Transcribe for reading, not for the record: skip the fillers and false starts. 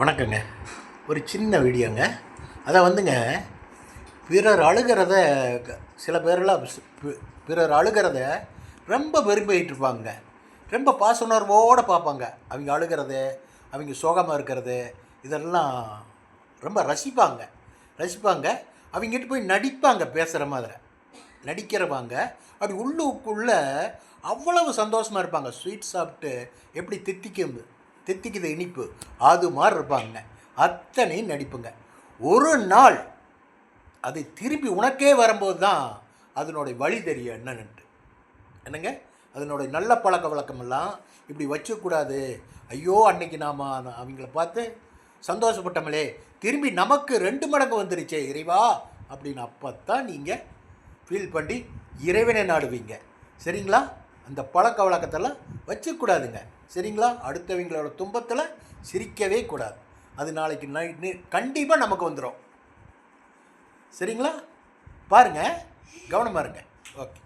வணக்கங்க. ஒரு சின்ன வீடியோங்க. அதை வந்துங்க, பிறர் அழுகிறத சில பேரெல்லாம் பிறர் அழுகிறத ரொம்ப விரும்பிகிட்டு இருப்பாங்க. ரொம்ப பாசுணர்வோடு பார்ப்பாங்க. அவங்க அழுகிறது, அவங்க சோகமாக இருக்கிறது, இதெல்லாம் ரொம்ப ரசிப்பாங்க. அவங்ககிட்ட போய் நடிப்பாங்க, பேசுகிற மாதிரி நடிக்கிறவாங்க. அப்படி உள்ளுக்குள்ளே அவ்வளவு சந்தோஷமாக இருப்பாங்க. ஸ்வீட் சாப்பிட்டு எப்படி தித்திக்குது இனிப்பு, அது மாதிரி இருப்பாங்க. அத்தனையும் நடிப்புங்க. ஒரு நாள் அது திரும்பி உனக்கே வரும்போது தான் அதனுடைய வழி தெரியும் என்னங்க. அதனுடைய நல்ல பழக்க வழக்கமெல்லாம் இப்படி வச்சக்கூடாது. ஐயோ, அன்னைக்கு நாம் அவங்கள பார்த்து சந்தோஷப்பட்டோம்லே, திரும்பி நமக்கு 2 மடங்கு வந்துருச்சே இறைவா அப்படின்னு அப்போ தான் நீங்கள் ஃபீல் பண்ணி இறைவனை நாடுவீங்க. சரிங்களா? அந்த பழக்க வழக்கத்தெல்லாம் வச்சுக்கூடாதுங்க. சரிங்களா? அடுத்தவங்களோட துன்பத்தில் சிரிக்கவே கூடாது. அது நாளைக்கு கண்டிப்பாக நமக்கு வந்துடும். சரிங்களா? பாருங்கள், கவனமாக இருங்க. ஓகே.